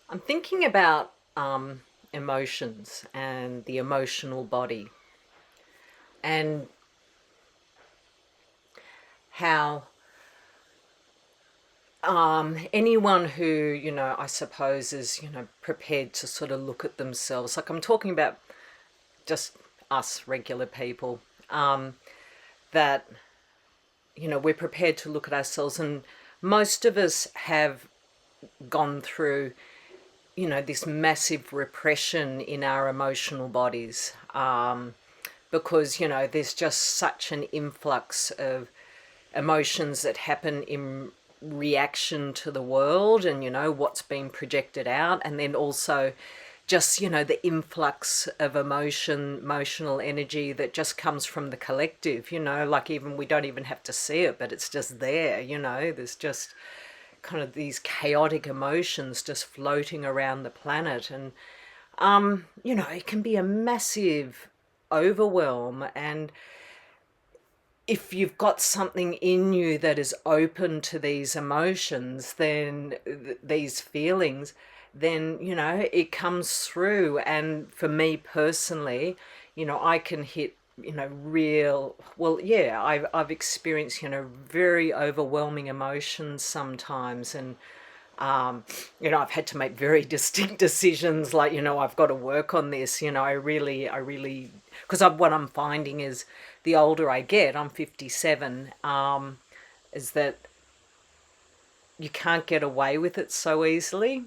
I'm thinking about emotions and the emotional body and how anyone who, I suppose is, prepared to sort of look at themselves, like I'm talking about just us regular people, that, we're prepared to look at ourselves, and most of us have gone through this massive repression in our emotional bodies, because there's just such an influx of emotions that happen in reaction to the world, and what's being projected out, and then also just the influx of emotional energy that just comes from the collective, like even we don't even have to see it, but it's just there. There's just kind of these chaotic emotions just floating around the planet. And it can be a massive overwhelm. And if you've got something in you that is open to these emotions, then these feelings, then it comes through. And for me personally, I can hit real, well, yeah, I've experienced very overwhelming emotions sometimes. And I've had to make very distinct decisions, like, I've got to work on this. I really, because what I'm finding is the older I get, I'm 57, is that you can't get away with it so easily.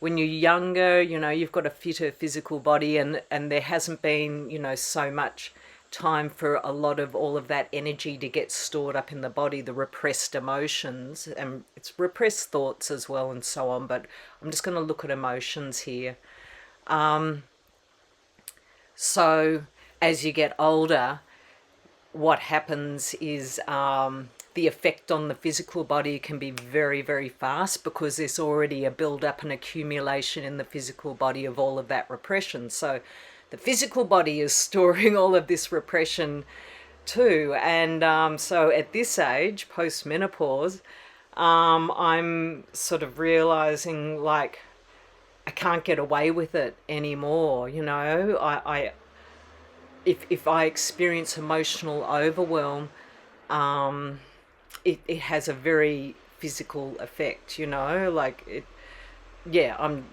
When you're younger, you've got a fitter physical body, and there hasn't been, so much time for a lot of all of that energy to get stored up in the body, the repressed emotions, and it's repressed thoughts as well, and so on. But I'm just going to look at emotions here. So as you get older, what happens is the effect on the physical body can be very, very fast, because there's already a build up and accumulation in the physical body of all of that repression. So the physical body is storing all of this repression too. And so at this age, post menopause, I'm sort of realizing, like, I can't get away with it anymore. I if I experience emotional overwhelm, it has a very physical effect, like it, yeah, I'm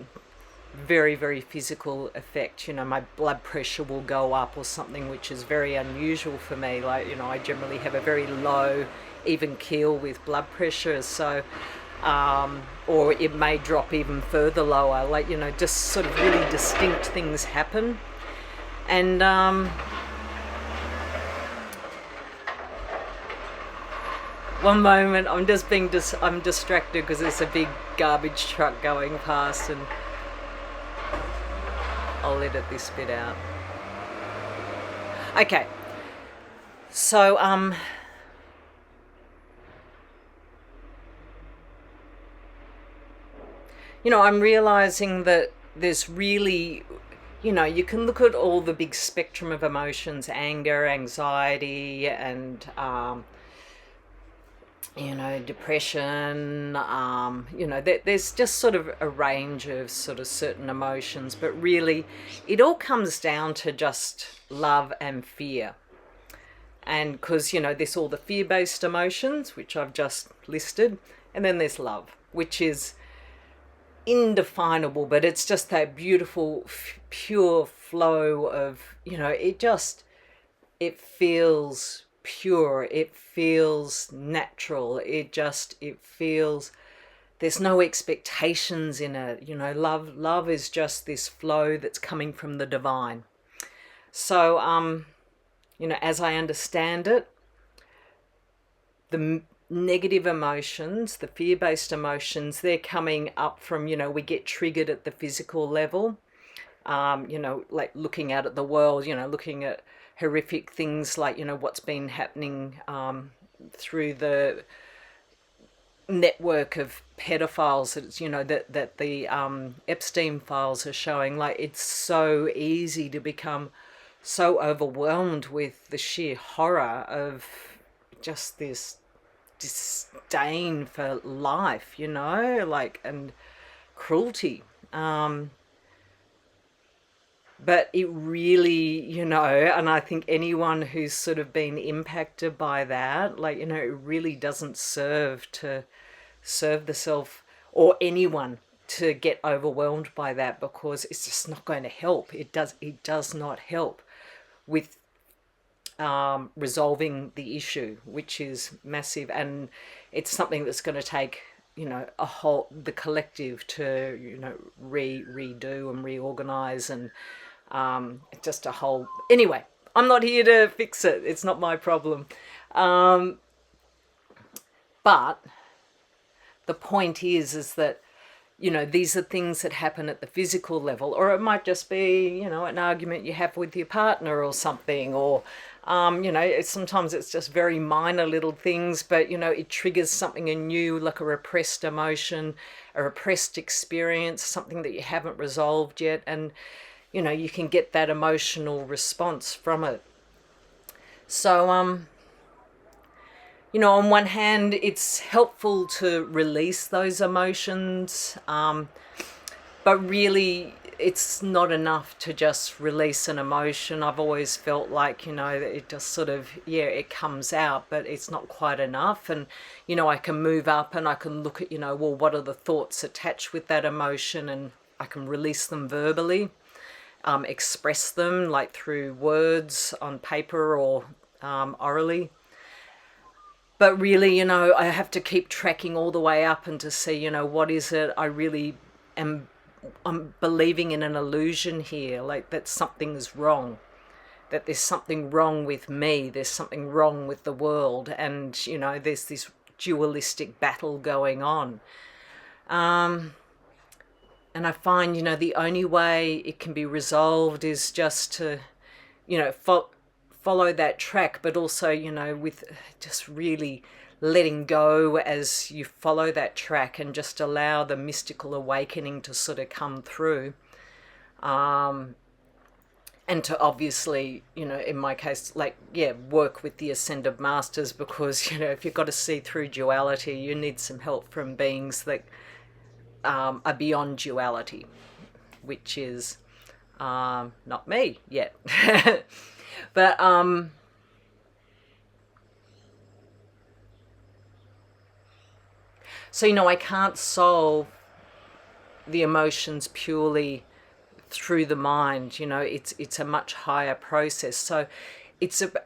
very, very physical effect. My blood pressure will go up or something, which is very unusual for me. Like, I generally have a very low, even keel with blood pressure. So, or it may drop even further lower, like, just sort of really distinct things happen. And, one moment, I'm distracted because there's a big garbage truck going past, and I'll edit this bit out. Okay, so I'm realizing that there's really, you can look at all the big spectrum of emotions: anger, anxiety, and depression. There's just sort of a range of sort of certain emotions, but really it all comes down to just love and fear. And because, there's all the fear based emotions, which I've just listed, and then there's love, which is indefinable, but it's just that beautiful, pure flow of, it feels pure, it feels natural, it feels, there's no expectations in it. Love is just this flow that's coming from the divine. So as I understand it, the negative emotions, the fear-based emotions, they're coming up from, we get triggered at the physical level, like looking out at the world, looking at horrific things, like, what's been happening through the network of pedophiles, that that the Epstein files are showing. Like, it's so easy to become so overwhelmed with the sheer horror of just this disdain for life, you know, like, and cruelty. But it really, you know, and I think anyone who's sort of been impacted by that, like, you know, it really doesn't serve the self or anyone to get overwhelmed by that, because it's just not going to help. It does not help with resolving the issue, which is massive, and it's something that's going to take, you know, the collective to, you know, redo and reorganize, and just a whole. Anyway, I'm not here to fix it. It's not my problem. But the point is that, you know, these are things that happen at the physical level, or it might just be, you know, an argument you have with your partner or something, or, you know, sometimes it's just very minor little things, but, you know, it triggers something in you, like a repressed emotion, a repressed experience, something that you haven't resolved yet, and, you know, you can get that emotional response from it. So, you know, on one hand, it's helpful to release those emotions, but really it's not enough to just release an emotion. I've always felt like, you know, it just sort of, yeah, it comes out, but it's not quite enough. And, you know, I can move up and I can look at, you know, well, what are the thoughts attached with that emotion, and I can release them verbally, express them like through words on paper or orally. But really, you know, I have to keep tracking all the way up and to see, you know, what is it I really am. I'm believing in an illusion here, like that something's wrong, that there's something wrong with me, there's something wrong with the world, and, you know, there's this dualistic battle going on. And I find, you know, the only way it can be resolved is just to, you know, follow that track, but also, you know, with just really letting go as you follow that track, and just allow the mystical awakening to sort of come through. And to obviously, you know, in my case, like, yeah, work with the ascended masters, because, you know, if you've got to see through duality, you need some help from beings that are beyond duality, which is not me yet. But so, you know, I can't solve the emotions purely through the mind. You know, it's a much higher process. So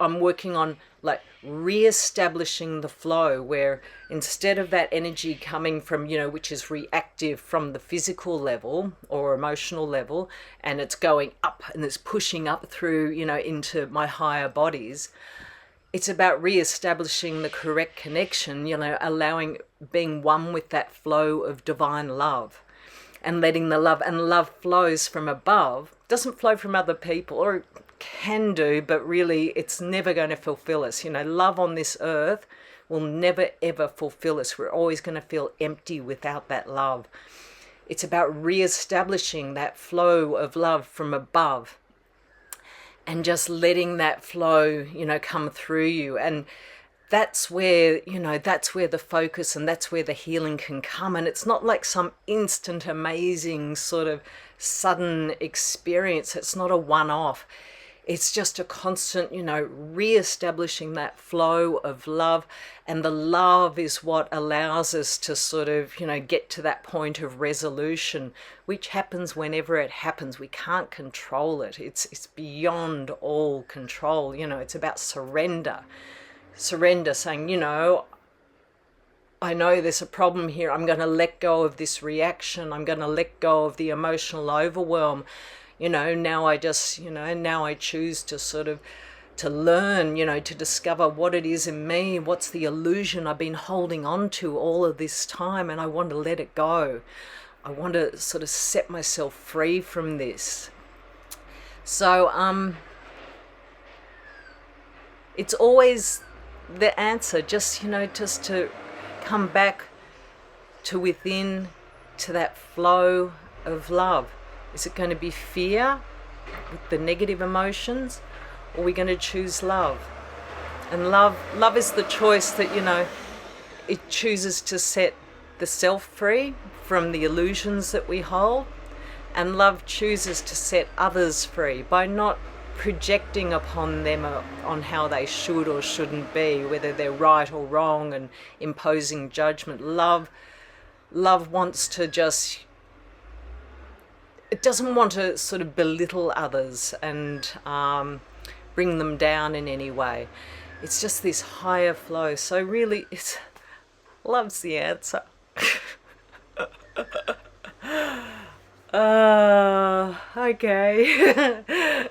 I'm working on like re-establishing the flow, where instead of that energy coming from, you know, which is reactive from the physical level or emotional level, and it's going up and it's pushing up through, you know, into my higher bodies, it's about re-establishing the correct connection, you know, being one with that flow of divine love, and letting the love, and love flows from above, doesn't flow from other people, or it can do, but really it's never going to fulfill us. You know, love on this earth will never ever fulfill us. We're always going to feel empty without that love. It's about re-establishing that flow of love from above, and just letting that flow, you know, come through you. And that's where, you know, that's where the focus and that's where the healing can come. And it's not like some instant, amazing sort of sudden experience. It's not a one-off. It's just a constant, you know, re-establishing that flow of love. And the love is what allows us to sort of, you know, get to that point of resolution, which happens whenever it happens. We can't control it. It's beyond all control. You know, it's about surrender. Surrender, saying, you know, I know there's a problem here. I'm going to let go of this reaction. I'm going to let go of the emotional overwhelm. You know, now I just, you know, now I choose to sort of, to learn, you know, to discover what it is in me, what's the illusion I've been holding on to all of this time, and I want to let it go. I want to sort of set myself free from this. So, it's always the answer, just, you know, just to come back to within, to that flow of love. Is it going to be fear with the negative emotions, or are we going to choose love? And love is the choice that, you know, it chooses to set the self free from the illusions that we hold, and love chooses to set others free by not projecting upon them on how they should or shouldn't be, whether they're right or wrong, and imposing judgment. Love wants to just, it doesn't want to sort of belittle others and bring them down in any way. It's just this higher flow. So really, love's the answer. Okay.